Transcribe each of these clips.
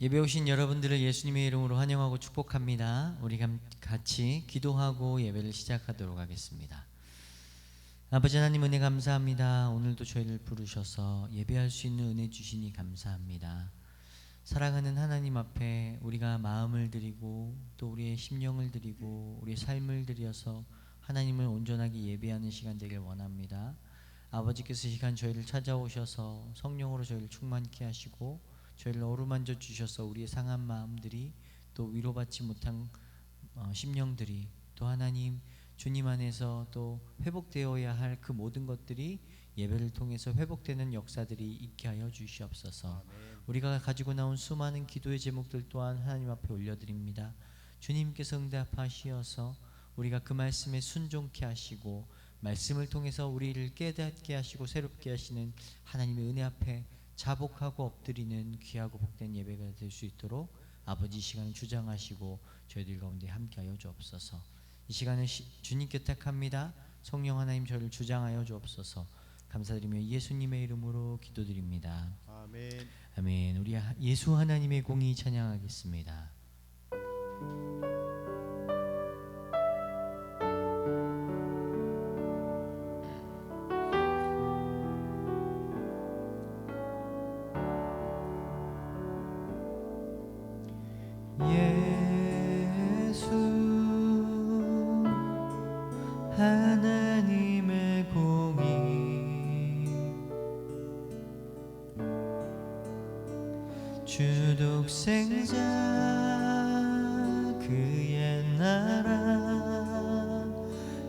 예배 오신 여러분들을 예수님의 이름으로 환영하고 축복합니다. 우리 같이 기도하고 예배를 시작하도록 하겠습니다. 아버지 하나님, 은혜 감사합니다. 오늘도 저희를 부르셔서 예배할 수 있는 은혜 주시니 감사합니다. 사랑하는 하나님 앞에 우리가 마음을 드리고 또 우리의 심령을 드리고 우리의 삶을 드려서 하나님을 온전하게 예배하는 시간 되길 원합니다. 아버지께서 이 시간 저희를 찾아오셔서 성령으로 저희를 충만케 하시고 저희를 어루만져 주셔서 우리의 상한 마음들이 또 위로받지 못한 심령들이 또 하나님 주님 안에서 또 회복되어야 할 그 모든 것들이 예배를 통해서 회복되는 역사들이 있게 하여 주시옵소서. 우리가 가지고 나온 수많은 기도의 제목들 또한 하나님 앞에 올려드립니다. 주님께서 응답하시어서 우리가 그 말씀에 순종케 하시고 말씀을 통해서 우리를 깨닫게 하시고 새롭게 하시는 하나님의 은혜 앞에 자복하고 엎드리는 귀하고 복된 예배가 될 수 있도록 아버지 이 시간을 주장하시고 저희들 가운데 함께하여 주옵소서. 이 시간을 주님께 택합니다. 성령 하나님 저희를 주장하여 주옵소서. 감사드리며 예수님의 이름으로 기도드립니다. 아멘. 아멘. 우리 예수 하나님의 공의 찬양하겠습니다. 하나님의 공의 주독생자 그의 나라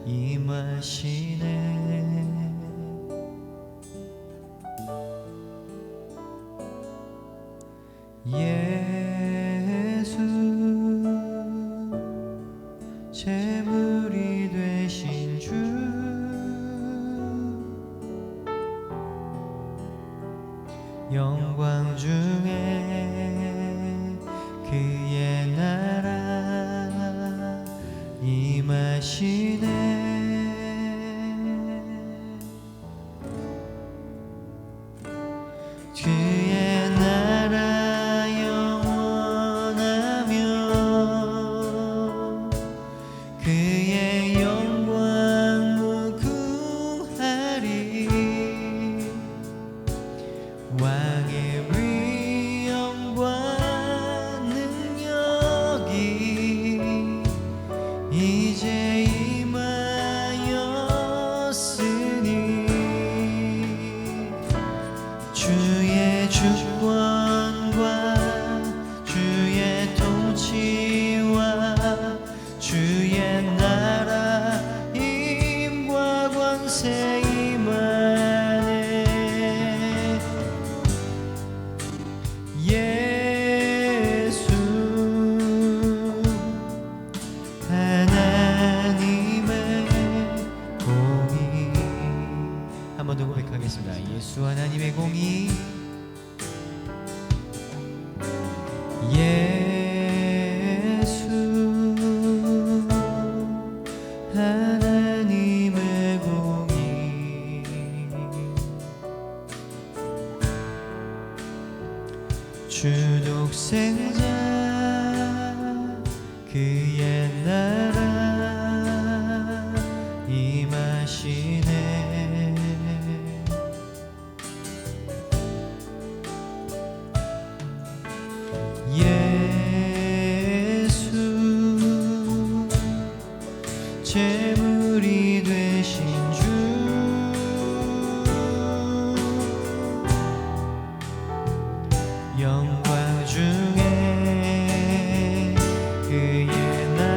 임하시네. 예수 제물이 되신 주 영광 중에 그의 나라 임하시네. 그의 나라 영원하며 그의 영광 무궁하리. 왕의 위엄과 능력이 이제 임하였으니 주의 주권과 주의 통치와 주의 나라 임과 권세 임하네. 예수 하나님의 공의. 한 번 더 고백하겠습니다. 예수 하나님의 공의. 예수 하나님의 공의 주독생자 그의 나라 임하시네. 예수 제물이 되신 주 영광 중에 그의 나라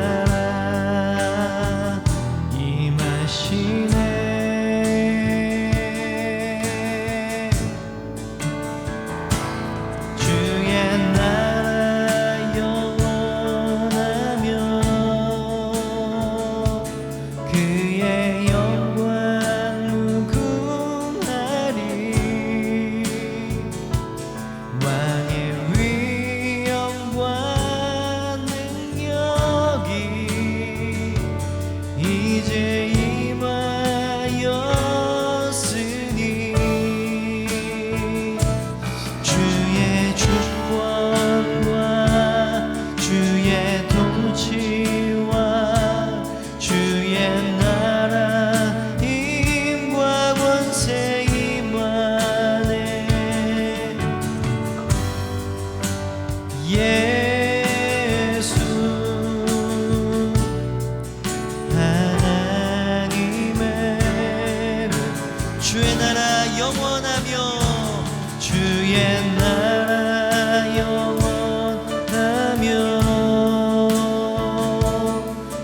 주의 나라 영원하며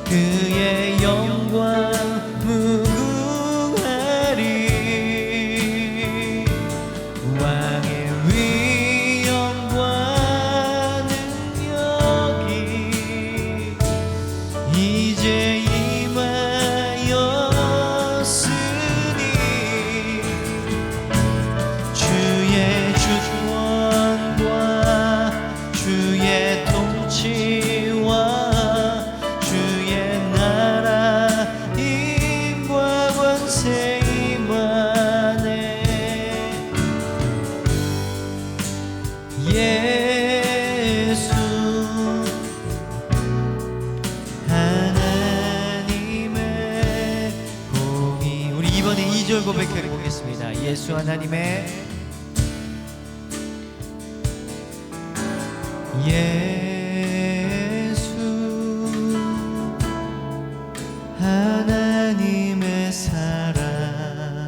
그의 영광 무궁하리. 왕의 위엄과 능력이 이제 임하였으니 주의 주권과 주의 통치와 주의 나라 힘과 권세 임하네. 예수 하나님의 공의. 우리 이번에 2절 고백해 보겠습니다. 예수 하나님의 예수 하나님의 사랑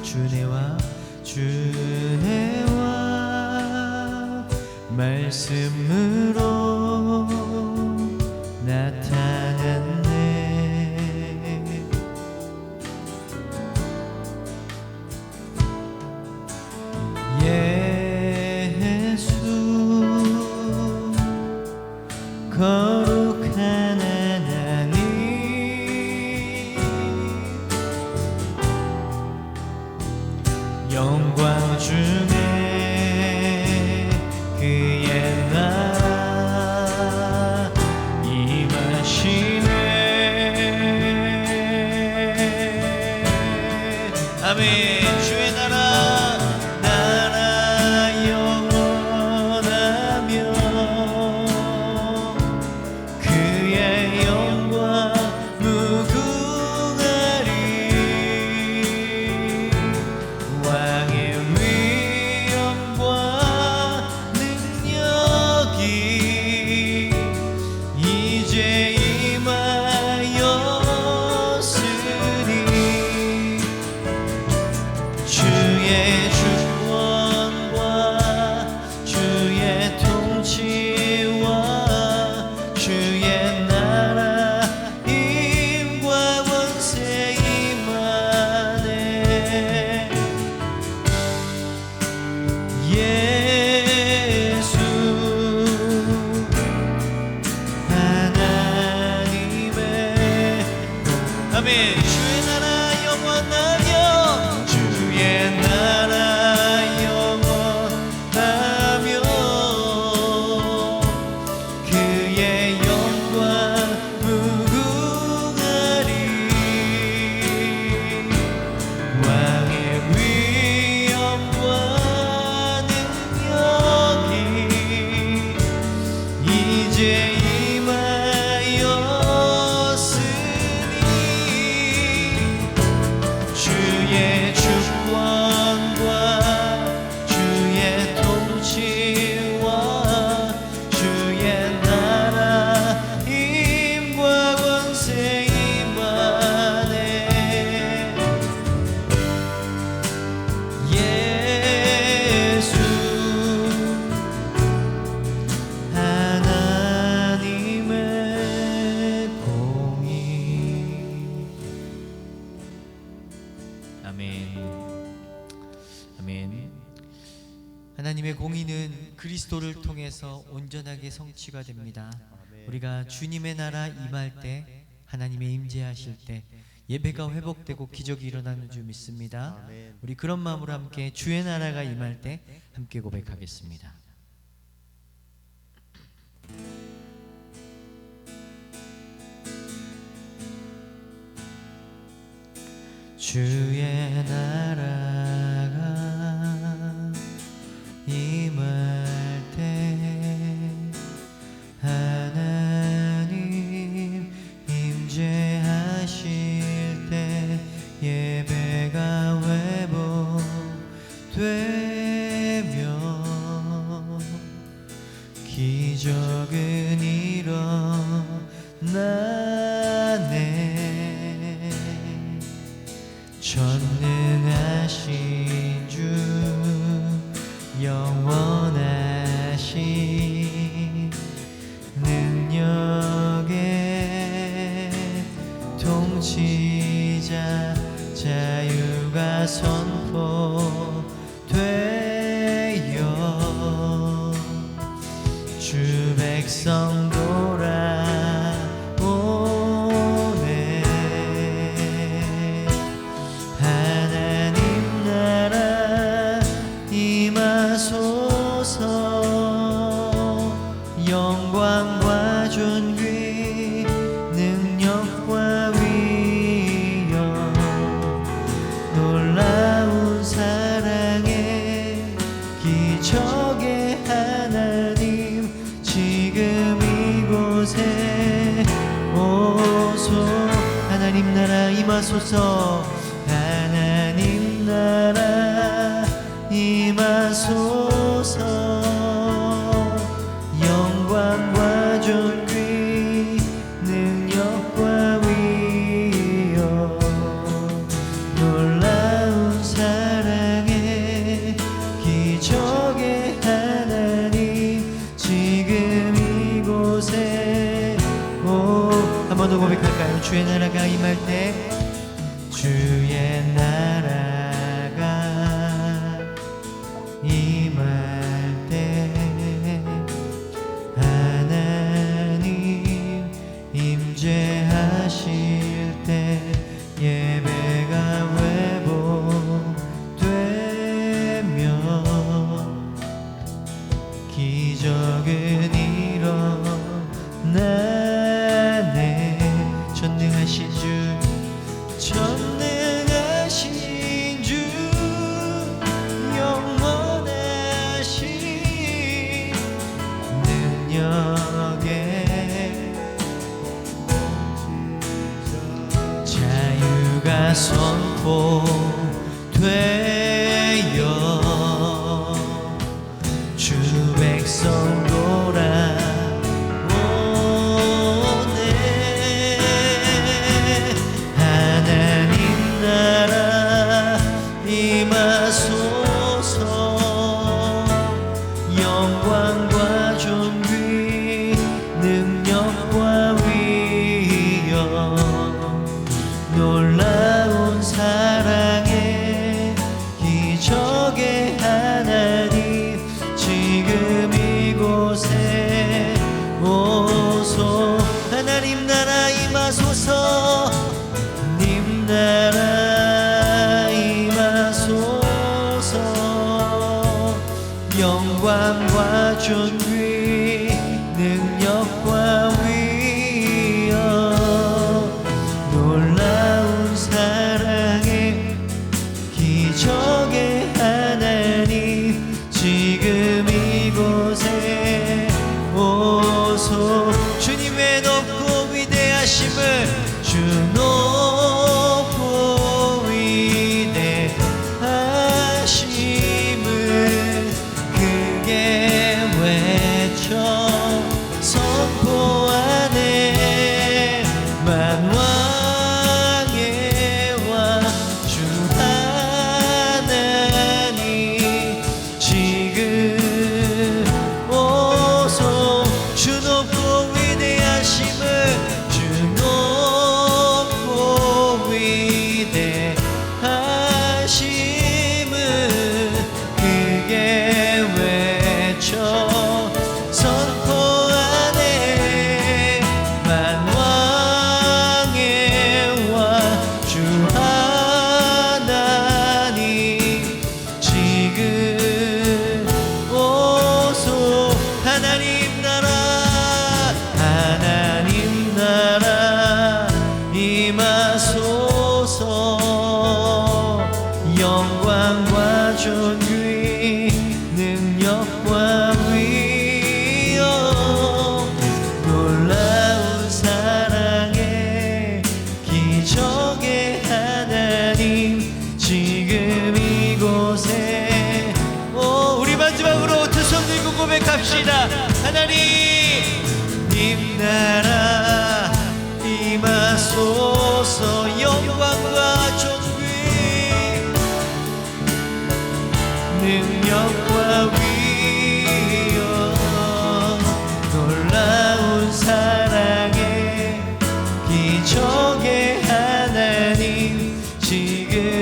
주내와 말씀으로 나타났네. 예수 거룩한 하나님 영광 중에 그의 나라 임하시네. 아멘. 주의 나라 영원하며 그의 영광 무궁하리. 왕의 위엄과 능력이 이제 임하였으니 주의 주권과 주의 통치와 주의 나라 힘과 권세 임하네. 예수 하나님의 아멘. 주의 나라 영원하며 주의 나라 영원하며 그의 영광 무궁하리. 왕의 위엄과 능력이 이제 임하였으니 주의 주권과 주의 통치와 주의 나라 힘과 권세 임하네. 예수 하나님의 공의. 아멘. 아멘. 하나님의 공의는 그리스도를 통해서 온전하게 성취가 됩니다. 우리가 주님의 나라 임할 때, 하나님의 임재하실 때 예배가 회복되고 기적이 일어나는 줄 믿습니다. 우리 그런 마음으로 함께 주의 나라가 임할 때 함께 고백하겠습니다. 주의 나라가 임할 때 하나님 임재하실 때 예배가 회복되며 기적은 일어나네. 전능하신 주 영원하신 능력의 통치자 자유가 선포되어 주 백성 돌아오네. 하나님 나라 임하소서. 영광과 존귀 능력과 위엄 놀라운 사랑의 기적의 하나님 지금 이곳에 오소. 하나님 나라 임하소서. 하나님 나라 임하소서. 영광과 존귀 능력과 위엄 놀라운 사랑의 기적의 하나님 지금 이곳에 오. 한 번 더 고백할까요? 주의 나라가 임할 때 주의 나라가 임할 때 하나님 임재하실 때 예배가 회복되며 기적은 일어나네. 전능하신 주 전능하신 주 영원하신 능력의 자유가 선포되어 주 백성 돌아오네. 하나님 나라 임하소서. 영광과 존귀 능력과 위엄 놀라운 사랑의 기적의 하나님 지금 이곳에 오소. 하나님 나라 임하소서. 님 나라 임하소서.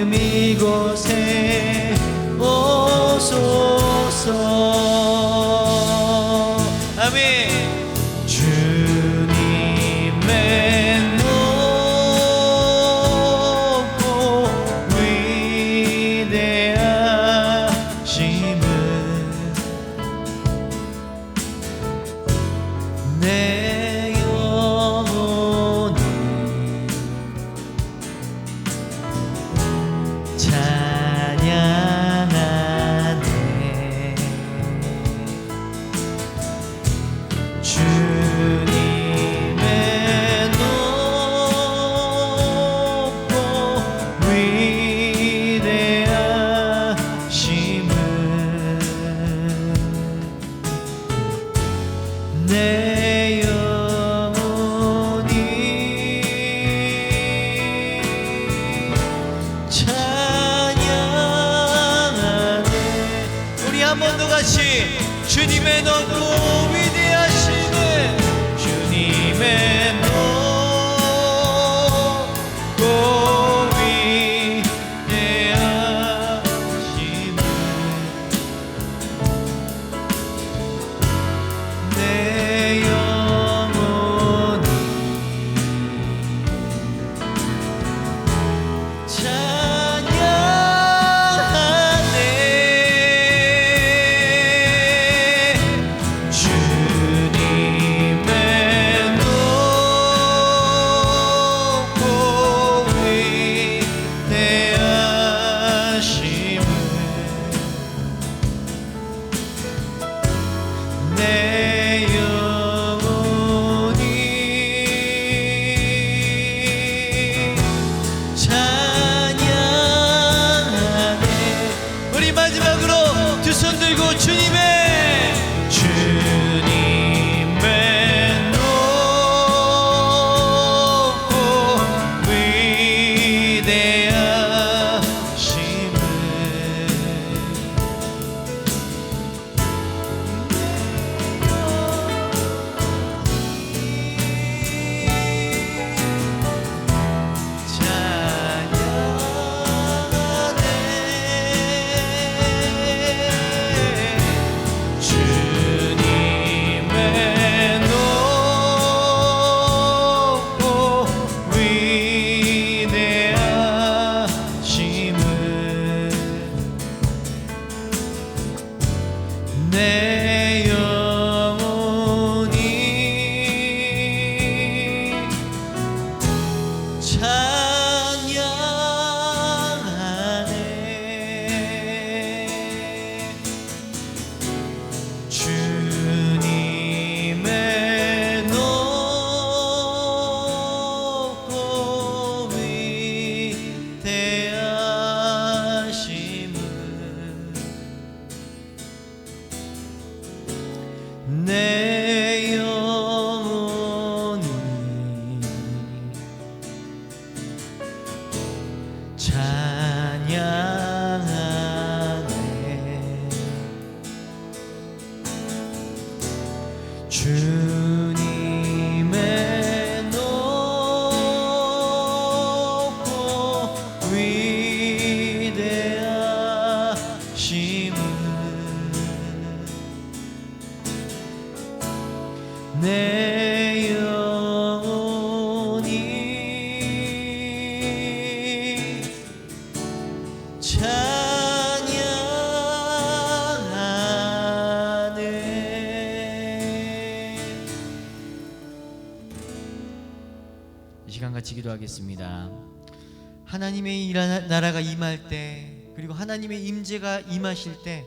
주님 이곳에 오소서. 아멘. 주님의 높고 위대하심을 내 영혼이 찬양하네. 주님의 높고 위대하심을 내 영혼이 찬양하네. 우리 한 번 더 같이 주님의 높고 위대하심을, 주님의 높고 위대하심을 내 영혼이 찬양하네. 주님의 높고 위대하심을 내 영혼이 찬양하네. 우리 마지막으로 두 손 들고 주님의 높고 위대하심을 주님의 높고 위대하심을 내 영혼이 찬양하네. 주님의 높고 위대하심을 내 영혼이 찬양하네. 주님의 높고 위대하심을 내 영혼이 찬양하네. 이 시간 같이 기도하겠습니다. 하나님의 나라가 임할 때, 그리고 하나님의 임재가 임하실 때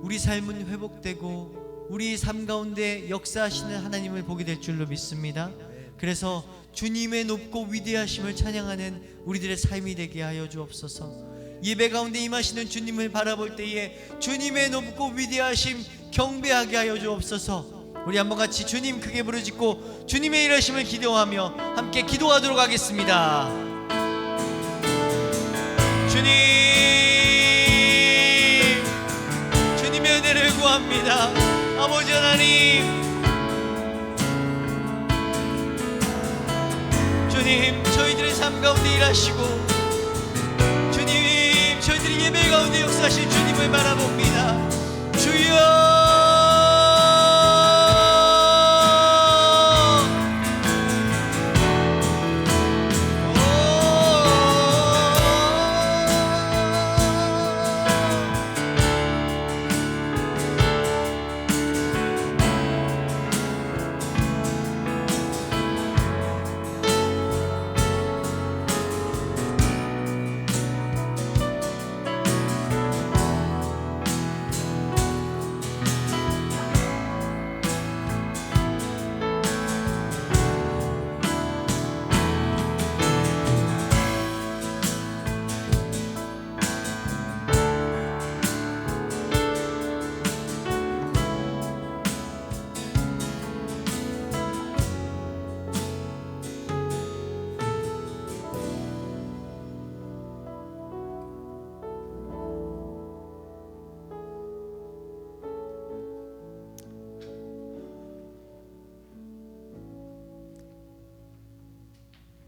우리 삶은 회복되고 우리 삶 가운데 역사하시는 하나님을 보게 될 줄로 믿습니다. 그래서 주님의 높고 위대하심을 찬양하는 우리들의 삶이 되게 하여 주옵소서. 예배 가운데 임하시는 주님을 바라볼 때에 주님의 높고 위대하심 경배하게 하여 주옵소서. 우리 한번 같이 주님 크게 부르짖고 주님의 일하심을 기도하며 함께 기도하도록 하겠습니다. 주님, 주님의 은혜를 구합니다. 아버지 하나님, 주님 저희들의 삶 가운데 일하시고 주님이 가운데 역사하실 주님을 바라봅니다. 주여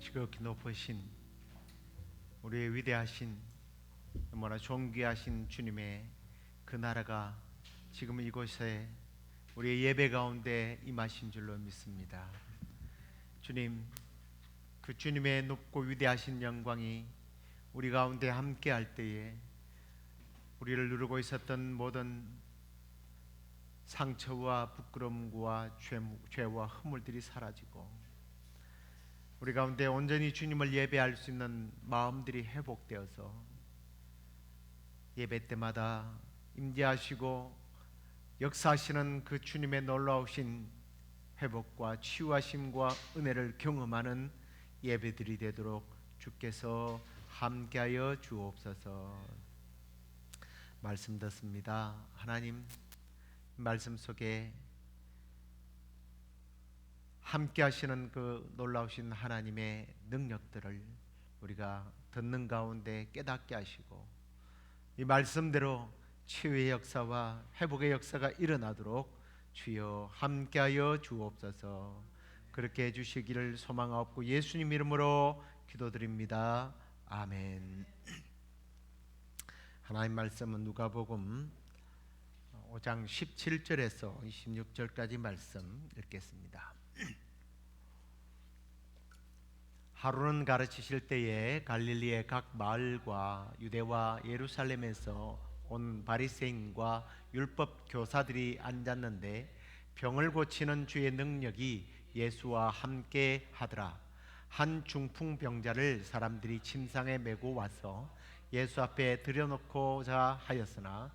지극히 높으신 우리의 위대하신 너무나 존귀하신 주님의 그 나라가 지금 이곳에 우리의 예배 가운데 임하신 줄로 믿습니다. 주님, 그 주님의 높고 위대하신 영광이 우리 가운데 함께 할 때에 우리를 누르고 있었던 모든 상처와 부끄러움과 죄와 허물들이 사라지고 우리 가운데 온전히 주님을 예배할 수 있는 마음들이 회복되어서 예배 때마다 임재하시고 역사하시는 그 주님의 놀라우신 회복과 치유하심과 은혜를 경험하는 예배들이 되도록 주께서 함께하여 주옵소서. 말씀 듣습니다. 하나님, 말씀 속에 함께 하시는 그 놀라우신 하나님의 능력들을 우리가 듣는 가운데 깨닫게 하시고 이 말씀대로 치유의 역사와 회복의 역사가 일어나도록 주여 함께하여 주옵소서. 그렇게 해주시기를 소망하옵고 예수님 이름으로 기도드립니다. 아멘. 하나님 말씀은 누가복음 5장 17절에서 26절까지 말씀 읽겠습니다. 하루는 가르치실 때에 갈릴리의 각 마을과 유대와 예루살렘에서 온 바리새인과 율법 교사들이 앉았는데 병을 고치는 주의 능력이 예수와 함께 하더라. 한 중풍병자를 사람들이 침상에 메고 와서 예수 앞에 들여놓고자 하였으나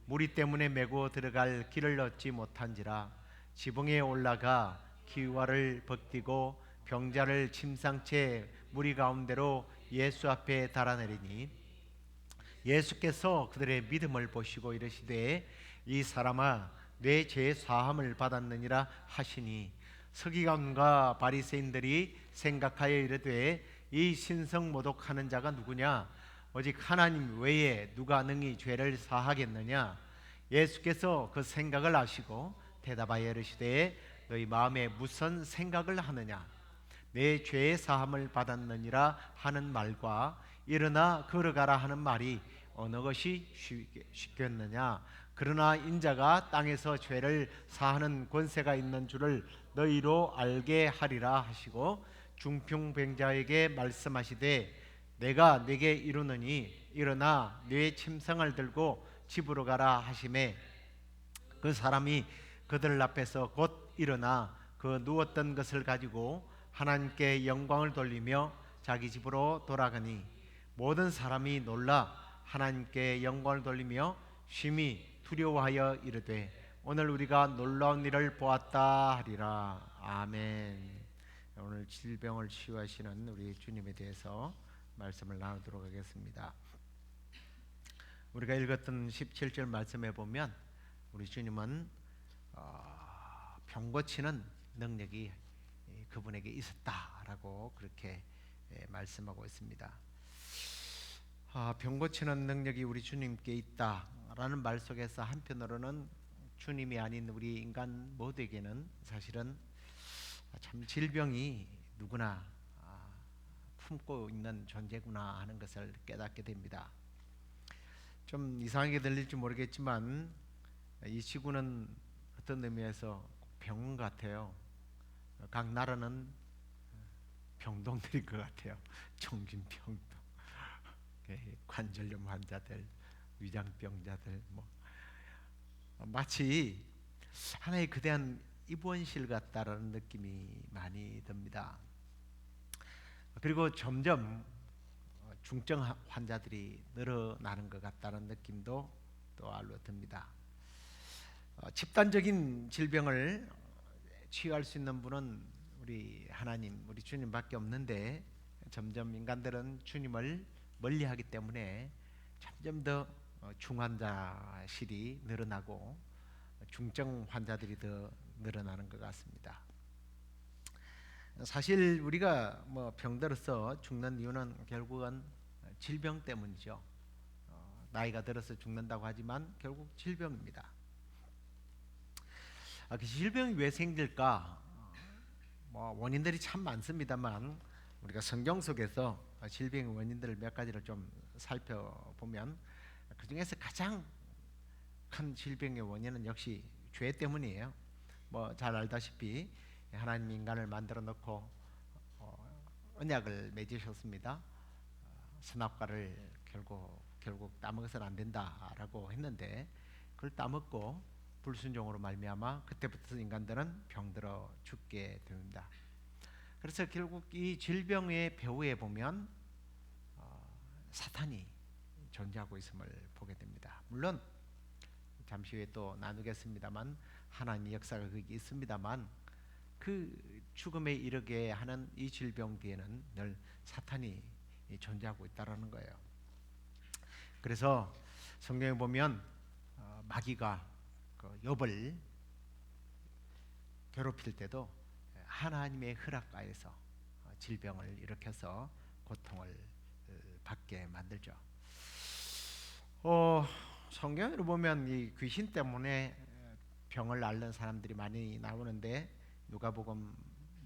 무리 때문에 메고 들어갈 길을 얻지 못한지라 지붕에 올라가 기와를 벗기고 병자를 침상채 무리 가운데로 예수 앞에 달아내리니 예수께서 그들의 믿음을 보시고 이르시되 이 사람아 내 죄 사함을 받았느니라 하시니 서기관과 바리새인들이 생각하여 이르되 이 신성 모독하는 자가 누구냐 오직 하나님 외에 누가 능히 죄를 사하겠느냐. 예수께서 그 생각을 아시고 대답하여 이르시되 너희 마음에 무슨 생각을 하느냐. 내 죄의 사함을 받았느니라 하는 말과 일어나 걸어가라 하는 말이 어느 것이 쉽겠느냐. 그러나 인자가 땅에서 죄를 사하는 권세가 있는 줄을 너희로 알게 하리라 하시고 중풍병자에게 말씀하시되 내가 네게 이르노니 일어나 네 침상을 들고 집으로 가라 하시매 그 사람이 그들 앞에서 곧 일어나 그 누웠던 것을 가지고 하나님께 영광을 돌리며 자기 집으로 돌아가니 모든 사람이 놀라 하나님께 영광을 돌리며 심히 두려워하여 이르되 오늘 우리가 놀라운 일을 보았다 하리라. 아멘. 오늘 질병을 치유하시는 우리 주님에 대해서 말씀을 나누도록 하겠습니다. 우리가 읽었던 17절 말씀에 보면 우리 주님은 병 고치는 능력이 그분에게 있었다라고 그렇게 말씀하고 있습니다. 병 고치는 능력이 우리 주님께 있다라는 말 속에서 한편으로는 주님이 아닌 우리 인간 모두에게는 사실은 참 질병이 누구나 품고 있는 존재구나 하는 것을 깨닫게 됩니다. 좀 이상하게 들릴지 모르겠지만 이 지구는 어떤 의미에서 병원 같아요. 각 나라는 병동들인 것 같아요. 정신병동, 관절염 환자들, 위장병자들, 뭐 마치 하나의 거대한 입원실 같다라는 느낌이 많이 듭니다. 그리고 점점 중증 환자들이 늘어나는 것 같다는 느낌도 또 알로 듭니다. 집단적인 질병을 치유할 수 있는 분은 우리 하나님, 우리 주님밖에 없는데 점점 인간들은 주님을 멀리하기 때문에 점점 더 중환자실이 늘어나고 중증 환자들이 더 늘어나는 것 같습니다. 사실 우리가 뭐 병들어서 죽는 이유는 결국은 질병 때문이죠. 나이가 들어서 죽는다고 하지만 결국 질병입니다. 그 질병이 왜 생길까? 뭐 원인들이 참 많습니다만 우리가 성경 속에서 질병의 원인들을 몇 가지를 좀 살펴보면 그 중에서 가장 큰 질병의 원인은 역시 죄 때문이에요. 뭐 잘 알다시피 하나님 인간을 만들어 놓고 언약을 맺으셨습니다. 선악과를 결국 따먹어서는 안 된다라고 했는데 그걸 따먹고 불순종으로 말미암아 그때부터 인간들은 병들어 죽게 됩니다. 그래서 결국 이 질병의 배후에 보면 사탄이 존재하고 있음을 보게 됩니다. 물론 잠시 후에 또 나누겠습니다만 하나님의 역사가 거기 있습니다만 그 죽음에 이르게 하는 이 질병 뒤에는 늘 사탄이 존재하고 있다라는 거예요. 그래서 성경에 보면 마귀가 욥을 괴롭힐 때도 하나님의 허락가에서 질병을 일으켜서 고통을 받게 만들죠. 성경을 보면 이 귀신 때문에 병을 앓는 사람들이 많이 나오는데 누가복음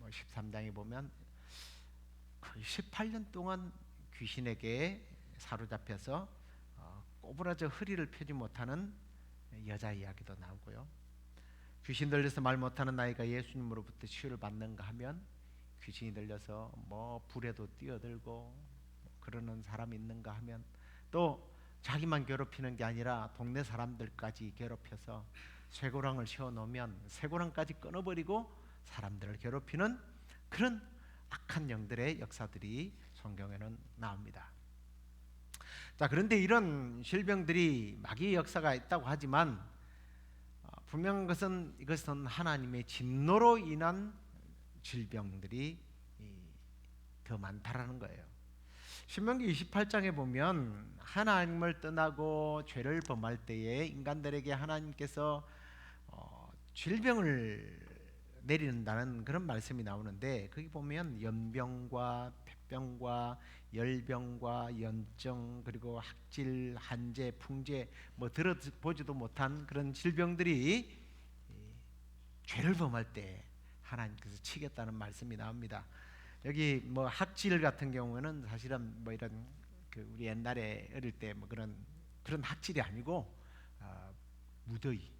13장에 보면 18년 동안 귀신에게 사로잡혀서 꼬부라져 허리를 펴지 못하는 여자 이야기도 나오고요. 귀신 들려서 말 못하는 아이가 예수님으로부터 치유를 받는가 하면 귀신이 들려서 뭐 불에도 뛰어들고 그러는 사람이 있는가 하면 또 자기만 괴롭히는 게 아니라 동네 사람들까지 괴롭혀서 쇠고랑을 세워놓으면 쇠고랑까지 끊어버리고 사람들을 괴롭히는 그런 악한 영들의 역사들이 성경에는 나옵니다. 자, 그런데 이런 질병들이 마귀의 역사가 있다고 하지만 분명한 것은 이것은 하나님의 진노로 인한 질병들이 더 많다라는 거예요. 신명기 28장에 보면 하나님을 떠나고 죄를 범할 때에 인간들에게 하나님께서 질병을 내린다는 그런 말씀이 나오는데 거기 보면 연병과 폐병과 열병과 연증 그리고 학질, 한재, 풍재 뭐 들어보지도 못한 그런 질병들이 죄를 범할 때 하나님께서 치겠다는 말씀이 나옵니다. 여기 뭐 학질 같은 경우는 사실은 뭐 이런 우리 옛날에 어릴 때 뭐 그런 학질이 아니고 무더위.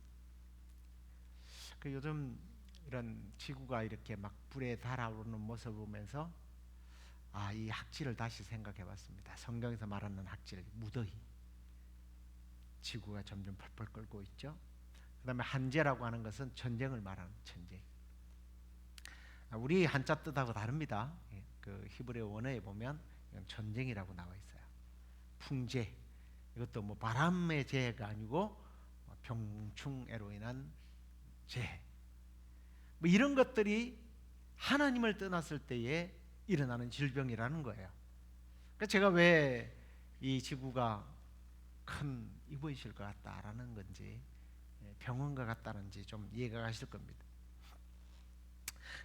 요즘 이런 지구가 이렇게 막 불에 달아오르는 모습을 보면서 이 학질을 다시 생각해봤습니다. 성경에서 말하는 학질, 무더위. 지구가 점점 펄펄 끓고 있죠. 그다음에 한재라고 하는 것은 전쟁을 말하는 전쟁. 우리 한자 뜻하고 다릅니다. 그 히브리어 원어에 보면 이건 전쟁이라고 나와 있어요. 풍재, 이것도 뭐 바람의 재해가 아니고 병충해로 인한 재해. 뭐 이런 것들이 하나님을 떠났을 때에 일어나는 질병이라는 거예요. 그러니까 제가 왜 이 지구가 큰 입원실 것 같다라는 건지 병원 것 같다는지 좀 이해가 가실 겁니다.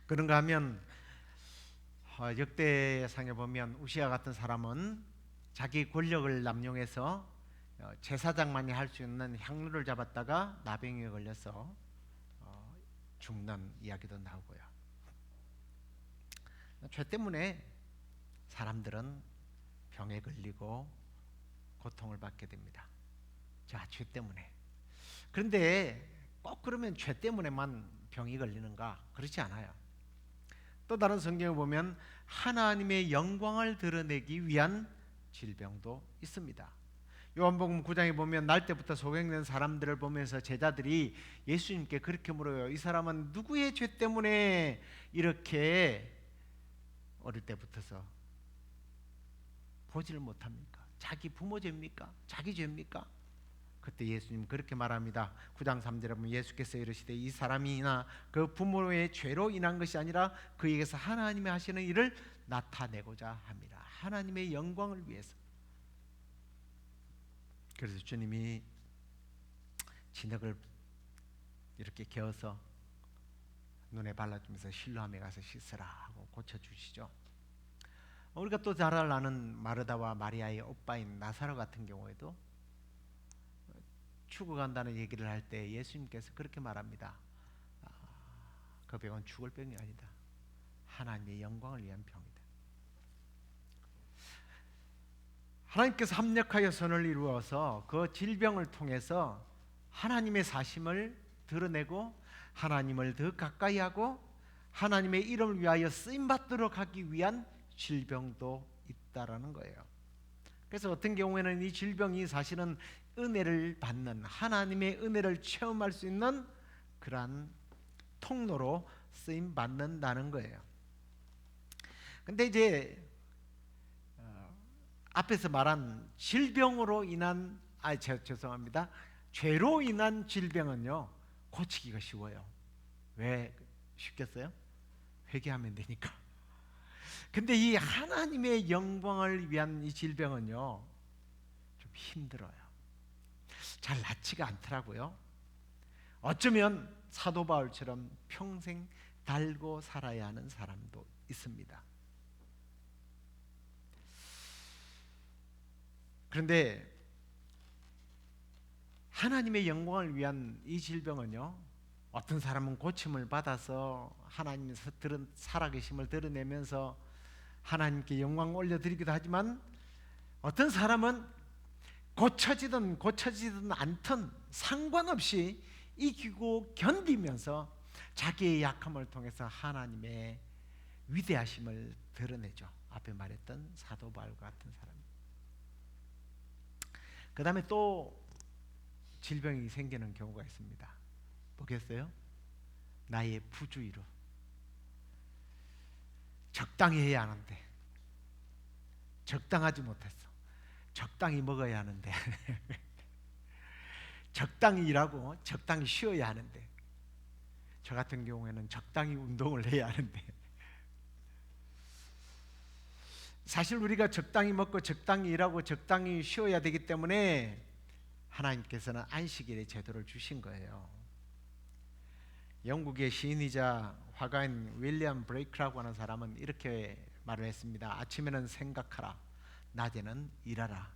그런가 하면 역대상에 보면 우시아 같은 사람은 자기 권력을 남용해서 제사장만이 할 수 있는 향로를 잡았다가 나병에 걸려서 죽는 이야기도 나오고요. 죄 때문에 사람들은 병에 걸리고 고통을 받게 됩니다. 자, 죄 때문에. 그런데 꼭 그러면 죄 때문에만 병이 걸리는가? 그렇지 않아요. 또 다른 성경에 보면 하나님의 영광을 드러내기 위한 질병도 있습니다. 요한복음 9장에 보면 날 때부터 소경된 사람들을 보면서 제자들이 예수님께 그렇게 물어요. 이 사람은 누구의 죄 때문에 이렇게 어릴 때부터서 보지를 못합니까? 자기 부모 죄입니까? 자기 죄입니까? 그때 예수님 그렇게 말합니다. 9장 3절에 보면 예수께서 이르시되 이 사람이나 그 부모의 죄로 인한 것이 아니라 그에게서 하나님이 하시는 일을 나타내고자 합니다. 하나님의 영광을 위해서. 그래서 주님이 진흙을 이렇게 개어서 눈에 발라주면서 실로암에 가서 씻으라 하고 고쳐주시죠. 우리가 또 잘 아는 마르다와 마리아의 오빠인 나사로 같은 경우에도 죽어간다는 얘기를 할 때 예수님께서 그렇게 말합니다. 그 병은 죽을 병이 아니다. 하나님의 영광을 위한 병이다. 하나님께서 합력하여 선을 이루어서 그 질병을 통해서 하나님의 사심을 드러내고 하나님을 더 가까이 하고 하나님의 이름을 위하여 쓰임받도록 하기 위한 질병도 있다라는 거예요. 그래서 어떤 경우에는 이 질병이 사실은 은혜를 받는, 하나님의 은혜를 체험할 수 있는 그러한 통로로 쓰임 받는다는 거예요. 근데 이제 앞에서 말한 질병으로 인한 죄송합니다. 죄로 인한 질병은요 고치기가 쉬워요. 왜 쉽겠어요? 회개하면 되니까. 근데 이 하나님의 영광을 위한 이 질병은요 좀 힘들어요. 잘 낫지가 않더라고요. 어쩌면 사도 바울처럼 평생 달고 살아야 하는 사람도 있습니다. 그런데 하나님의 영광을 위한 이 질병은요 어떤 사람은 고침을 받아서 하나님의 살아계심을 드러내면서 하나님께 영광을 올려드리기도 하지만 어떤 사람은 고쳐지든 않든 상관없이 이기고 견디면서 자기의 약함을 통해서 하나님의 위대하심을 드러내죠. 앞에 말했던 사도 바울 같은 사람. 그 다음에 또 질병이 생기는 경우가 있습니다. 뭐겠어요? 나의 부주의로 적당히 해야 하는데 적당하지 못했어. 적당히 먹어야 하는데 적당히 일하고 적당히 쉬어야 하는데 저 같은 경우에는 적당히 운동을 해야 하는데 사실 우리가 적당히 먹고 적당히 일하고 적당히 쉬어야 되기 때문에 하나님께서는 안식일의 제도를 주신 거예요. 영국의 시인이자 화가인 윌리엄 브레이크라고 하는 사람은 이렇게 말을 했습니다. 아침에는 생각하라, 낮에는 일하라,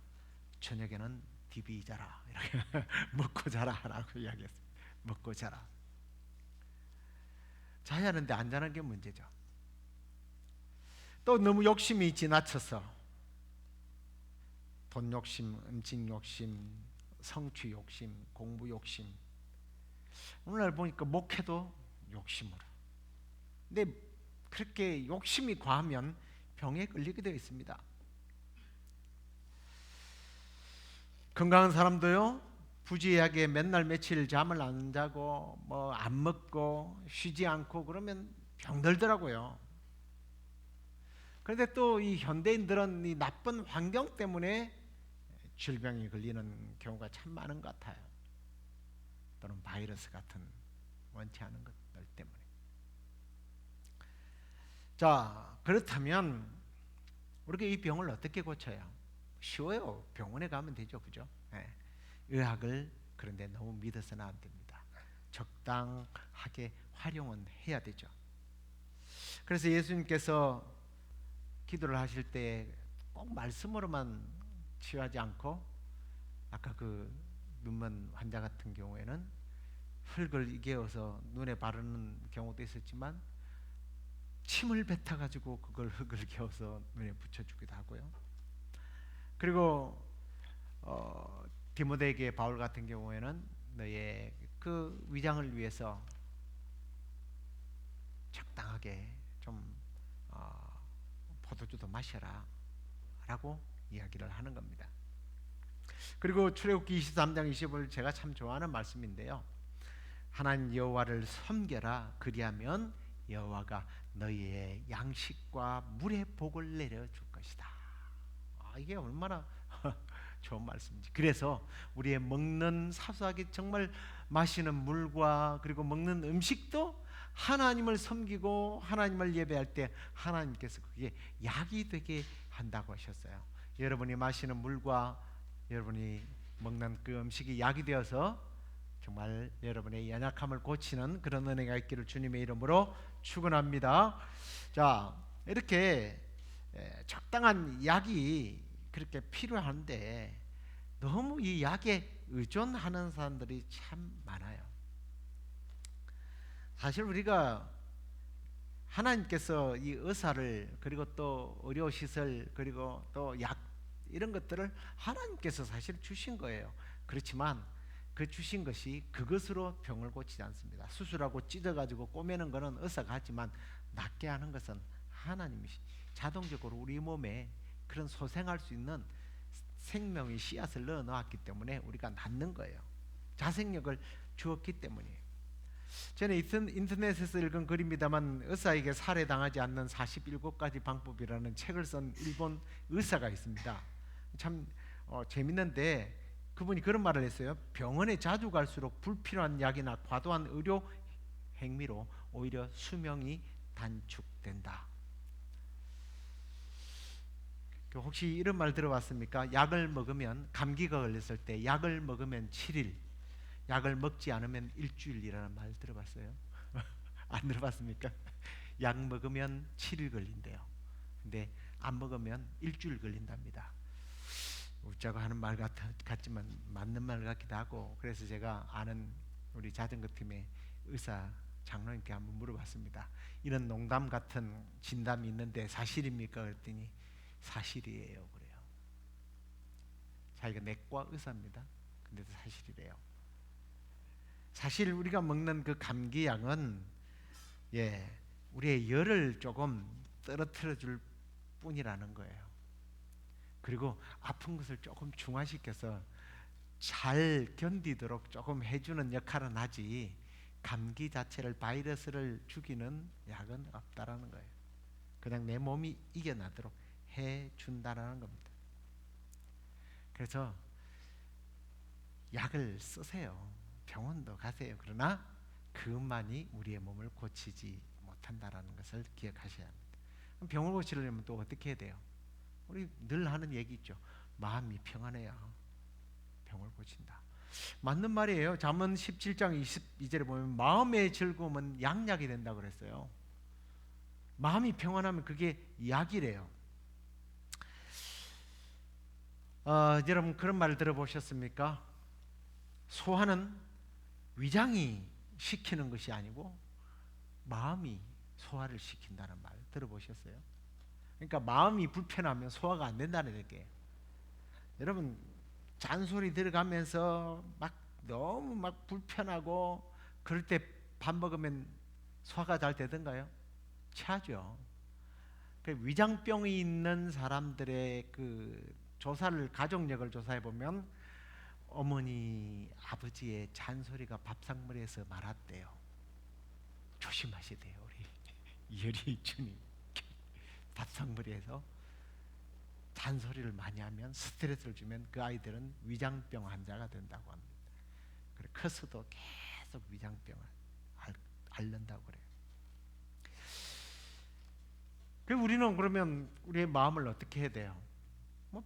저녁에는 TV 자라. 이렇게 먹고 자라라고 이야기했어요. 먹고 자라. 자야 하는데 안 자는 게 문제죠. 또 너무 욕심이 지나쳐서 돈 욕심, 음식 욕심, 성취 욕심, 공부 욕심. 오늘날 보니까 목회도 욕심으로. 근데 그렇게 욕심이 과하면 병에 걸리게 되어 있습니다. 건강한 사람도요 부지하게 맨날 며칠 잠을 안 자고 뭐 안 먹고 쉬지 않고 그러면 병들더라고요. 그런데 또 이 현대인들은 이 나쁜 환경 때문에 질병이 걸리는 경우가 참 많은 것 같아요. 또는 바이러스 같은 원치 않은 것들 때문에. 자, 그렇다면 우리가 이 병을 어떻게 고쳐요? 쉬워요. 병원에 가면 되죠, 그죠? 네. 의학을 그런데 너무 믿어서는 안 됩니다. 적당하게 활용은 해야 되죠. 그래서 예수님께서 기도를 하실 때 꼭 말씀으로만 치유하지 않고 아까 그 눈먼 환자 같은 경우에는 흙을 이개어서 눈에 바르는 경우도 있었지만 침을 뱉어가지고 그걸 흙을 개어서 눈에 붙여주기도 하고요. 그리고 디모데에게 바울 같은 경우에는 너의 그 위장을 위해서 적당하게 좀 포도주도 마셔라 라고 이야기를 하는 겁니다. 그리고 출애굽기 23장 25절 제가 참 좋아하는 말씀인데요. 하나님 여호와를 섬겨라. 그리하면 여호와가 너희의 양식과 물의 복을 내려줄 것이다. 이게 얼마나 좋은 말씀인지. 그래서 우리의 먹는 사소하게 정말 마시는 물과 그리고 먹는 음식도 하나님을 섬기고 하나님을 예배할 때 하나님께서 그게 약이 되게 한다고 하셨어요. 여러분이 마시는 물과 여러분이 먹는 그 음식이 약이 되어서 정말 여러분의 연약함을 고치는 그런 은혜가 있기를 주님의 이름으로 축원합니다. 자, 이렇게 적당한 약이 그렇게 필요한데 너무 이 약에 의존하는 사람들이 참 많아요. 사실 우리가 하나님께서 이 의사를 그리고 또 의료시설 그리고 또 약 이런 것들을 하나님께서 사실 주신 거예요. 그렇지만 그 주신 것이 그것으로 병을 고치지 않습니다. 수술하고 찢어가지고 꼬매는 것은 의사가 하지만 낫게 하는 것은 하나님이 자동적으로 우리 몸에 그런 소생할 수 있는 생명의 씨앗을 넣어 놓았기 때문에 우리가 낫는 거예요. 자생력을 주었기 때문이에요. 저는 인터넷에서 읽은 글입니다만 의사에게 살해당하지 않는 47가지 방법이라는 책을 쓴 일본 의사가 있습니다. 참 재밌는데 그분이 그런 말을 했어요. 병원에 자주 갈수록 불필요한 약이나 과도한 의료 행위로 오히려 수명이 단축된다. 혹시 이런 말 들어봤습니까? 약을 먹으면 감기가 걸렸을 때 약을 먹으면 7일, 약을 먹지 않으면 일주일이라는 말 들어봤어요? 안 들어봤습니까? 약 먹으면 7일 걸린대요. 근데 안 먹으면 일주일 걸린답니다. 웃자고 하는 말 같지만 맞는 말 같기도 하고, 그래서 제가 아는 우리 자전거 팀의 의사 장로님께 한번 물어봤습니다. 이런 농담 같은 진담이 있는데 사실입니까? 그랬더니 사실이에요 그래요. 자기가 내과 의사입니다. 근데도 사실이래요. 사실 우리가 먹는 그 감기약은 우리의 열을 조금 떨어뜨려 줄 뿐이라는 거예요. 그리고 아픈 것을 조금 중화시켜서 잘 견디도록 조금 해주는 역할은 하지 감기 자체를 바이러스를 죽이는 약은 없다라는 거예요. 그냥 내 몸이 이겨나도록 해준다라는 겁니다. 그래서 약을 쓰세요. 병원도 가세요. 그러나 그것만이 우리의 몸을 고치지 못한다라는 것을 기억하셔야 합니다. 그럼 병을 고치려면 또 어떻게 해야 돼요? 우리 늘 하는 얘기 있죠. 마음이 평안해야 병을 고친다. 맞는 말이에요. 잠언 17장 22절에 보면 마음의 즐거움은 양약이 된다고 그랬어요. 마음이 평안하면 그게 약이래요. 여러분 그런 말 들어보셨습니까? 소화는 위장이 시키는 것이 아니고 마음이 소화를 시킨다는 말 들어보셨어요? 그러니까 마음이 불편하면 소화가 안 된다는 얘기예요. 여러분 잔소리 들어가면서 막 너무 막 불편하고 그럴 때 밥 먹으면 소화가 잘 되던가요? 차죠. 위장병이 있는 사람들의 그 조사를 가족력을 조사해 보면 어머니 아버지의 잔소리가 밥상머리에서 말았대요. 조심하셔야 돼요. 우리 이효리 주님 밥상머리에서 잔소리를 많이 하면 스트레스를 주면 그 아이들은 위장병 환자가 된다고 합니다. 그래 커서도 계속 위장병을 앓는다고 그래요. 우리는 그러면 우리의 마음을 어떻게 해야 돼요?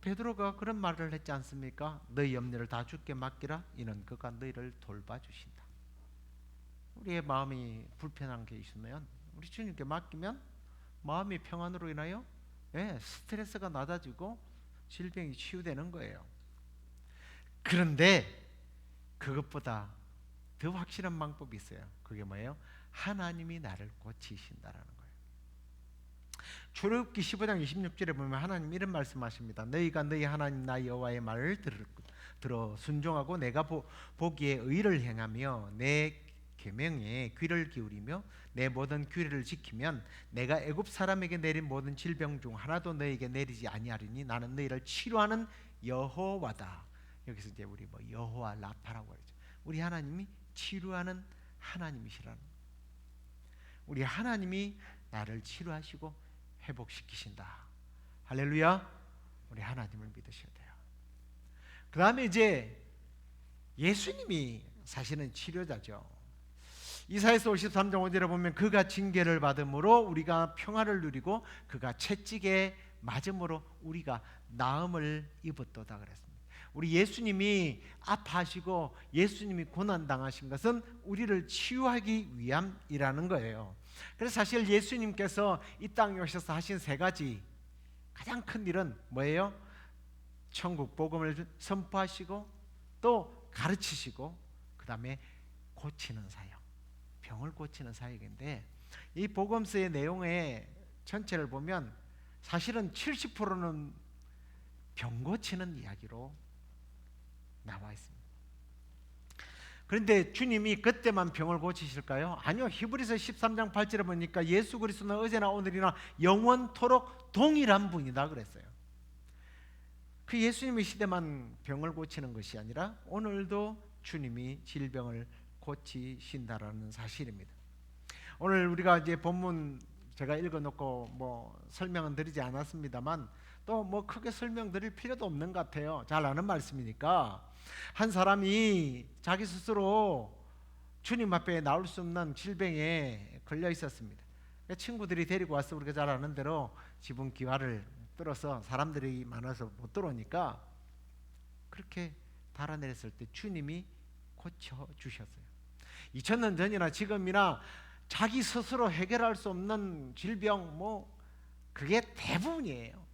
베드로가 그런 말을 했지 않습니까? 너희 염려를 다 주께 맡기라. 이는 그가 너희를 돌봐주신다. 우리의 마음이 불편한 게 있으면 우리 주님께 맡기면 마음이 평안으로 인하여 스트레스가 낮아지고 질병이 치유되는 거예요. 그런데 그것보다 더 확실한 방법이 있어요. 그게 뭐예요? 하나님이 나를 고치신다라는 거예요. 출애굽기 15장 26절에 보면 하나님 이런 말씀하십니다. 너희가 너희 하나님 나 여호와의 말을 들어 순종하고 내가 보기에 의를 행하며 내 계명에 귀를 기울이며 내 모든 규례를 지키면 내가 애굽 사람에게 내린 모든 질병 중 하나도 너에게 내리지 아니하리니 나는 너희를 치료하는 여호와다. 여기서 이제 우리 뭐 여호와 라파라고 그러죠. 우리 하나님이 치료하는 하나님이시라는, 우리 하나님이 나를 치료하시고 회복시키신다. 할렐루야. 우리 하나님을 믿으셔야 돼요. 그 다음에 이제 예수님이 사실은 치료자죠. 이사야서 53장 5절에 보면 그가 징계를 받음으로 우리가 평화를 누리고 그가 채찍에 맞음으로 우리가 나음을 입었도다 그랬습니다. 우리 예수님이 아파하시고 예수님이 고난당하신 것은 우리를 치유하기 위함이라는 거예요. 그래서 사실 예수님께서 이 땅에 오셔서 하신 세 가지 가장 큰 일은 뭐예요? 천국 복음을 선포하시고 또 가르치시고 그 다음에 고치는 사역, 병을 고치는 사역인데, 이 복음서의 내용의 전체를 보면 사실은 70%는 병 고치는 이야기로 나와 있습니다. 그런데 주님이 그때만 병을 고치실까요? 아니요. 히브리서 13장 8절에 보니까 예수 그리스도는 어제나 오늘이나 영원토록 동일한 분이다 그랬어요. 그 예수님의 시대만 병을 고치는 것이 아니라 오늘도 주님이 질병을 고치신다라는 사실입니다. 오늘 우리가 이제 본문 제가 읽어놓고 뭐 설명은 드리지 않았습니다만 또 뭐 크게 설명드릴 필요도 없는 것 같아요. 잘 아는 말씀이니까. 한 사람이 자기 스스로 주님 앞에 나올 수 없는 질병에 걸려 있었습니다. 친구들이 데리고 와서 우리가 잘 아는 대로 지붕 기와를 뚫어서 사람들이 많아서 못 들어오니까 그렇게 달아내렸을 때 주님이 고쳐주셨어요. 2000년 전이나 지금이나 자기 스스로 해결할 수 없는 질병 뭐 그게 대부분이에요.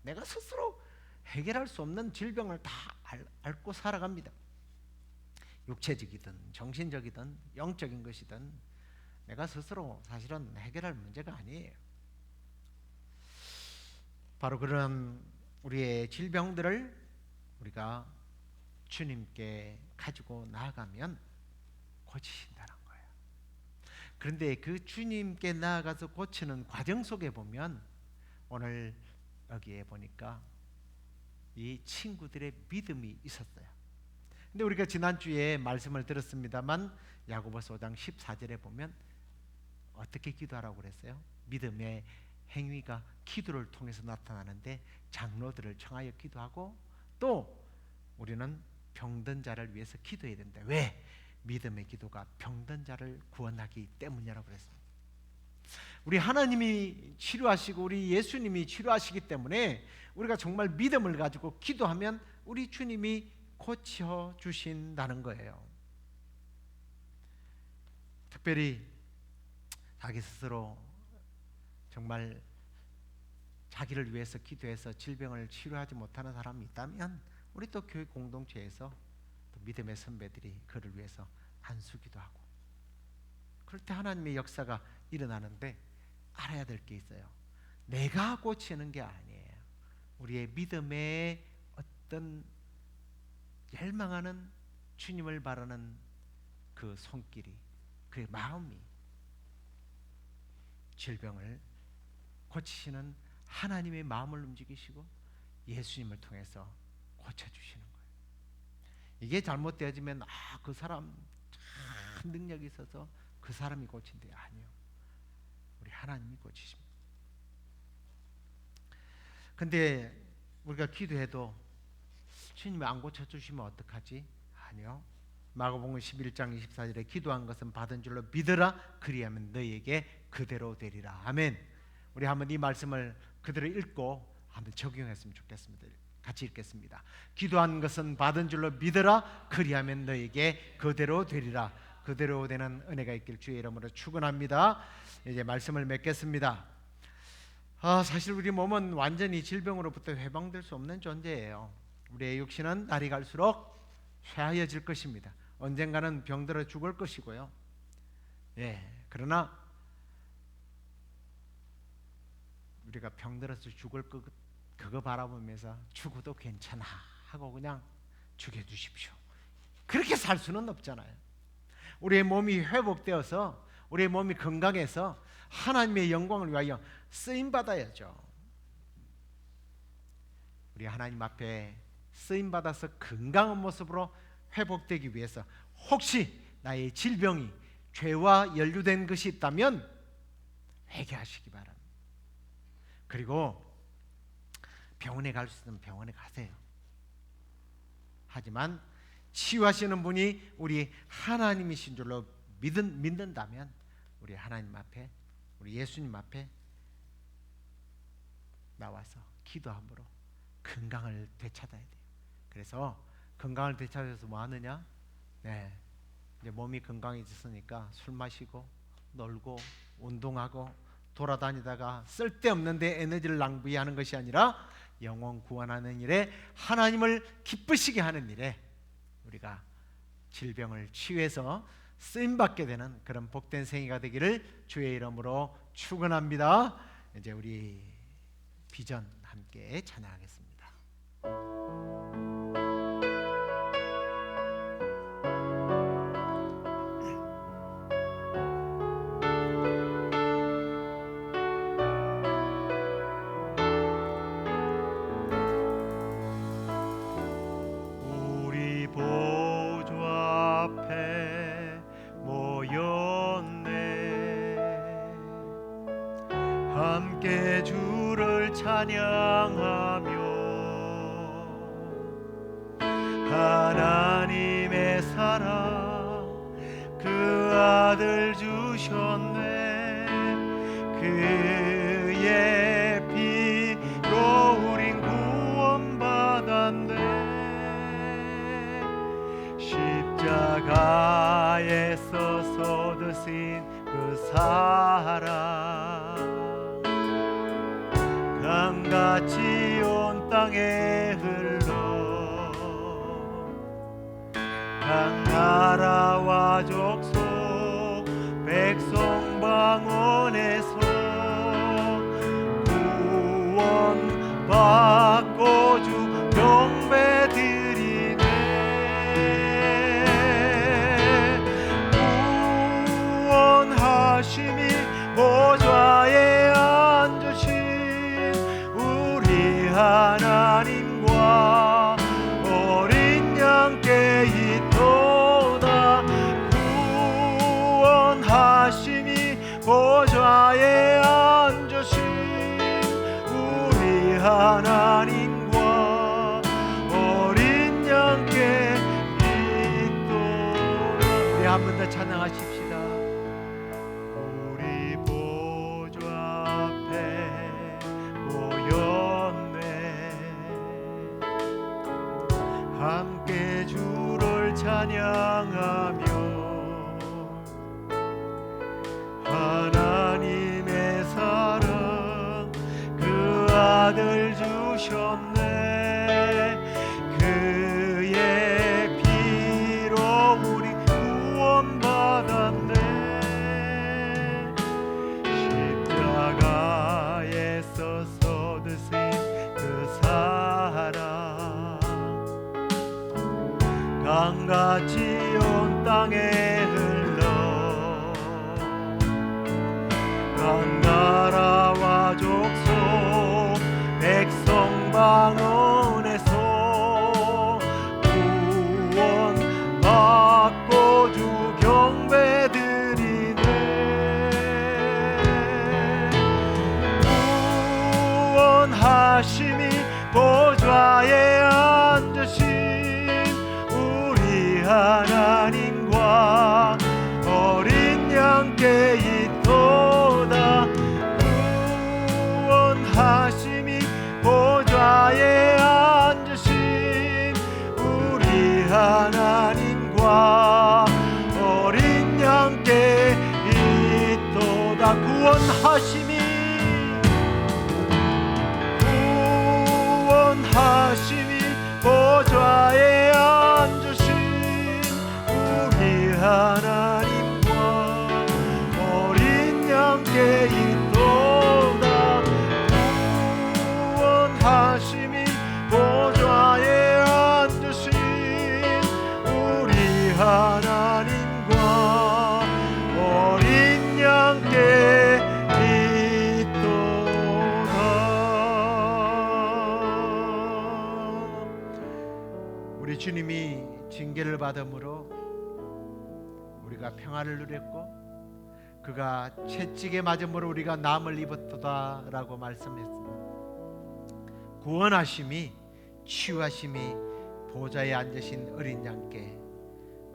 내가 스스로 해결할 수 없는 질병을 다 앓고 살아갑니다. 육체적이든 정신적이든 영적인 것이든 내가 스스로 사실은 해결할 문제가 아니에요. 바로 그런 우리의 질병들을 우리가 주님께 가지고 나아가면 고치신다는 거예요. 그런데 그 주님께 나아가서 고치는 과정 속에 보면 오늘 여기에 보니까 이 친구들의 믿음이 있었어요. 근데 우리가 지난주에 말씀을 들었습니다만 야고보서 5장 14절에 보면 어떻게 기도하라고 그랬어요? 믿음의 행위가 기도를 통해서 나타나는데 장로들을 청하여 기도하고 또 우리는 병든 자를 위해서 기도해야 된다. 왜? 믿음의 기도가 병든 자를 구원하기 때문이라고 그랬습니다. 우리 하나님이 치료하시고 우리 예수님이 치료하시기 때문에 우리가 정말 믿음을 가지고 기도하면 우리 주님이 고쳐 주신다는 거예요. 특별히 자기 스스로 정말 자기를 위해서 기도해서 질병을 치료하지 못하는 사람이 있다면 우리 또 교회 공동체에서 또 믿음의 선배들이 그를 위해서 안수기도 하고, 그럴 때 하나님의 역사가 일어나는데 알아야 될 게 있어요. 내가 고치는 게 아니에요. 우리의 믿음의 어떤 열망하는 주님을 바라는 그 손길이, 그의 마음이 질병을 고치시는 하나님의 마음을 움직이시고 예수님을 통해서 고쳐주시는 거예요. 이게 잘못되어지면 그 사람 참 능력이 있어서 그 사람이 고친대. 아니요. 우리 하나님이 고치십니다. 근데 우리가 기도해도 주님이 안 고쳐주시면 어떡하지? 아니요. 마가복음 11장 24절에 기도한 것은 받은 줄로 믿으라. 그리하면 너희에게 그대로 되리라. 아멘. 우리 한번 이 말씀을 그대로 읽고 한번 적용했으면 좋겠습니다. 같이 읽겠습니다. 기도한 것은 받은 줄로 믿으라. 그리하면 너희에게 그대로 되리라. 그대로 되는 은혜가 있길 주의 이름으로 축원합니다. 이제 말씀을 맺겠습니다. 사실 우리 몸은 완전히 질병으로부터 해방될 수 없는 존재예요. 우리의 육신은 날이 갈수록 쇠하여질 것입니다. 언젠가는 병들어 죽을 것이고요. 그러나 우리가 병들어서 죽을 그거 바라보면서 죽어도 괜찮아 하고 그냥 죽여주십시오. 그렇게 살 수는 없잖아요. 우리의 몸이 회복되어서 우리의 몸이 건강해서 하나님의 영광을 위하여 쓰임받아야죠. 우리 하나님 앞에 쓰임받아서 건강한 모습으로 회복되기 위해서 혹시 나의 질병이 죄와 연루된 것이 있다면 회개하시기 바랍니다. 그리고 병원에 갈 수 있으면 병원에 가세요. 하지만 치유하시는 분이 우리 하나님이신 줄로 믿는다면 우리 하나님 앞에, 우리 예수님 앞에 나와서 기도함으로 건강을 되찾아야 돼요. 그래서 건강을 되찾아서 뭐 하느냐? 이제 몸이 건강해졌으니까 술 마시고 놀고 운동하고 돌아다니다가 쓸데없는데 에너지를 낭비하는 것이 아니라 영혼 구원하는 일에, 하나님을 기쁘시게 하는 일에 우리가 질병을 치유해서 쓰임받게 되는 그런 복된 생애가 되기를 주의 이름으로 축원합니다. 이제 우리 비전 함께 찬양하겠습니다. 함께 주를 찬양하며 하나님의 사랑 그 아들 주셨네. 그의 피로 우린 구원받았네. 십자가에서 쏟으신 그 사랑 강같이 온 땅에 흘러 각 나라와 족속 백성 방언에서 구원받고 주 경배 드리네. 구원하심이 보좌에 앉으신 하나님과 어린 양께 있도다. 구원하심이 보좌에 앉으신 우리 하나님과 어린 양께 있도다. 우리 한 번 더 찬양하십시다. 우리 보좌 앞에 함께 주를 찬양하며 하나님의 사랑 그 아들 주셨네. 그의 피로 우리 구원받았네. 십자가에서 쏟으신 그 사랑 강같이 온 땅에 흘러 각 나라와 족속 백성 방언에서 구원받고 주 경배 드리네. 구원하심이 보좌에 앉으신 하나님과 어린 양께 있도다. 구원하심이 보좌에 앉으신 우리 하나님과 어린 양께 있도다. 구원하심이 보좌에 앉으신 하나님과 어린 양께 있도다. 구원하심이 보좌에 앉으신 하나님과 어린 양께 있도다. 우리 주님이 징계를 받음으로 우리가 평화를 누렸고 그가 채찍에 맞음으로 우리가 남을 입었도다라고 말씀했습니다. 구원하심이 치유하심이 보좌에 앉으신 어린 양께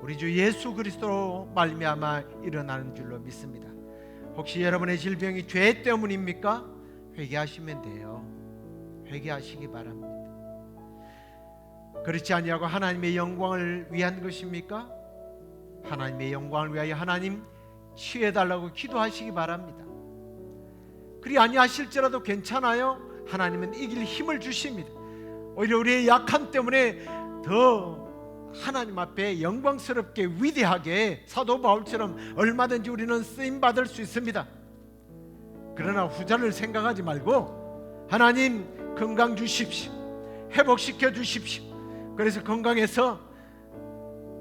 우리 주 예수 그리스도로 말미암아 일어나는 줄로 믿습니다. 혹시 여러분의 질병이 죄 때문입니까? 회개하시면 돼요. 회개하시기 바랍니다. 그렇지 아니하고 하나님의 영광을 위한 것입니까? 하나님의 영광을 위하여 하나님 치유해달라고 기도하시기 바랍니다. 그리 아니하실지라도 괜찮아요. 하나님은 이길 힘을 주십니다. 오히려 우리의 약함 때문에 더 하나님 앞에 영광스럽게 위대하게 사도 바울처럼 얼마든지 우리는 쓰임받을 수 있습니다. 그러나 후자를 생각하지 말고 하나님 건강 주십시오. 회복시켜 주십시오. 그래서 건강해서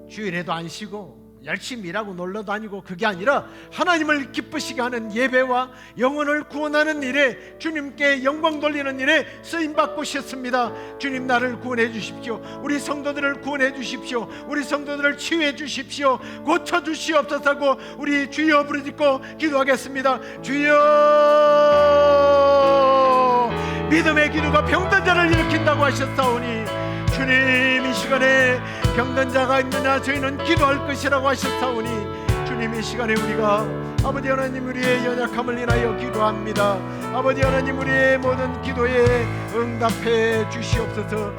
주일에도 안 쉬고 열심히 일하고 놀러 다니고 그게 아니라 하나님을 기쁘시게 하는 예배와 영혼을 구원하는 일에 주님께 영광 돌리는 일에 쓰임받고 싶습니다. 주님 나를 구원해 주십시오. 우리 성도들을 구원해 주십시오. 우리 성도들을 치유해 주십시오. 고쳐 주시옵소서 하고 우리 주여 부르짖고 기도하겠습니다. 주여 믿음의 기도가 병든 자를 일으킨다고 하셨사오니 주님 이 시간에 병든 자가 있느냐 저희는 기도할 것이라고 하셨사오니 주님 이 시간에 우리가 아버지 하나님 우리의 연약함을 인하여 기도합니다. 아버지 하나님 우리의 모든 기도에 응답해 주시옵소서.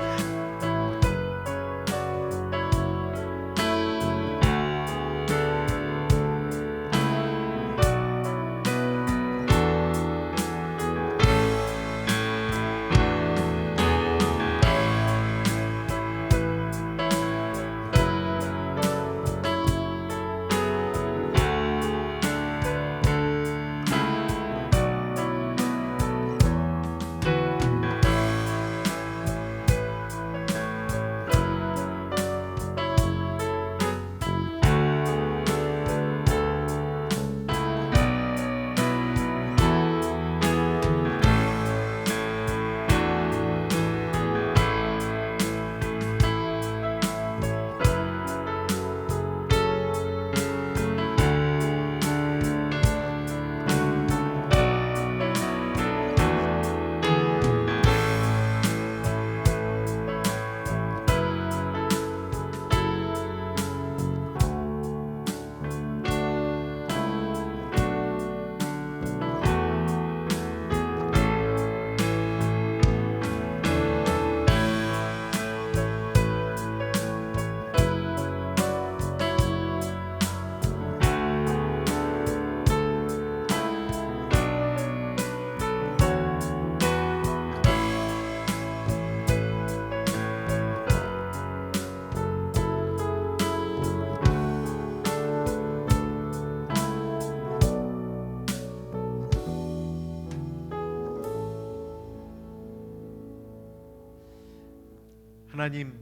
하나님,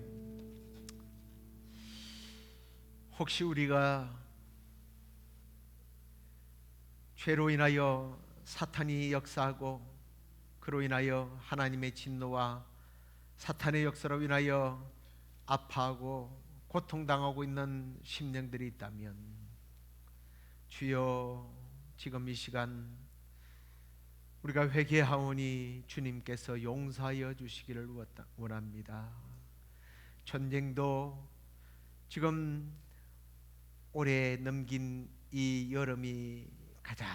혹시 우리가 죄로 인하여 사탄이 역사하고 그로 인하여 하나님의 진노와 사탄의 역사로 인하여 아파하고 고통당하고 있는 심령들이 있다면 주여 지금 이 시간 우리가 회개하오니 주님께서 용서하여 주시기를 원합니다. 전쟁도 지금 올해 넘긴 이 여름이 가장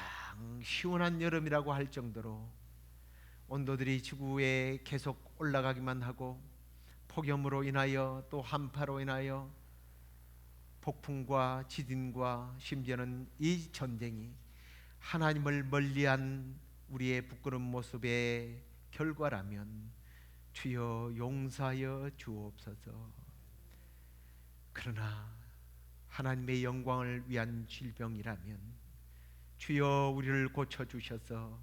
시원한 여름이라고 할 정도로 온도들이 지구에 계속 올라가기만 하고 폭염으로 인하여 또 한파로 인하여 폭풍과 지진과 심지어는 이 전쟁이 하나님을 멀리한 우리의 부끄러운 모습의 결과라면 주여 용서하여 주옵소서. 그러나 하나님의 영광을 위한 질병이라면 주여 우리를 고쳐주셔서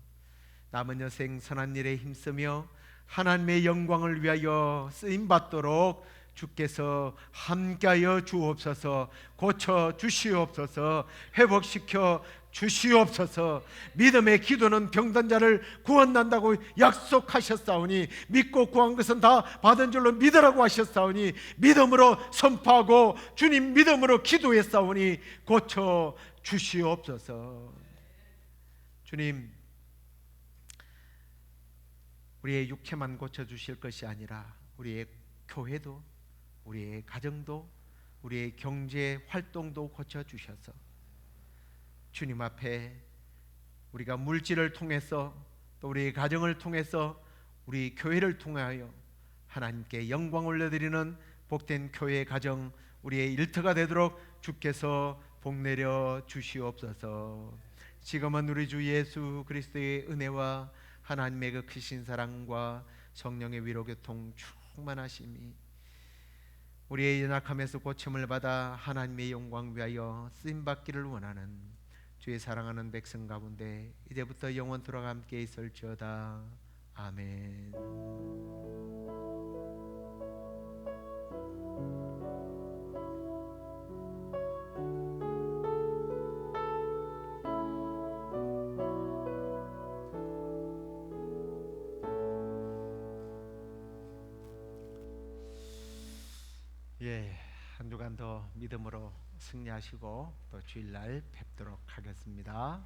남은 여생 선한 일에 힘쓰며 하나님의 영광을 위하여 쓰임받도록 주께서 함께하여 주옵소서. 고쳐 주시옵소서. 회복시켜 주시옵소서. 믿음의 기도는 병든 자를 구원한다고 약속하셨사오니 믿고 구한 것은 다 받은 줄로 믿으라고 하셨사오니 믿음으로 선포하고 주님 믿음으로 기도했사오니 고쳐 주시옵소서. 주님, 우리의 육체만 고쳐 주실 것이 아니라 우리의 교회도, 우리의 가정도, 우리의 경제 활동도 고쳐 주셔서 주님 앞에 우리가 물질을 통해서 또 우리의 가정을 통해서 우리 교회를 통하여 하나님께 영광 올려드리는 복된 교회 가정, 우리의 일터가 되도록 주께서 복내려 주시옵소서. 지금은 우리 주 예수 그리스도의 은혜와 하나님의 그 크신 사랑과 성령의 위로 교통 충만하심이 우리의 연약함에서 고침을 받아 하나님의 영광 위하여 쓰임받기를 원하는 주의 사랑하는 백성 가운데 이제부터 영원토록 함께 있을지어다. 아멘. 한 주간 더 믿음으로 승리하시고 또 주일날 뵙도록 하겠습니다.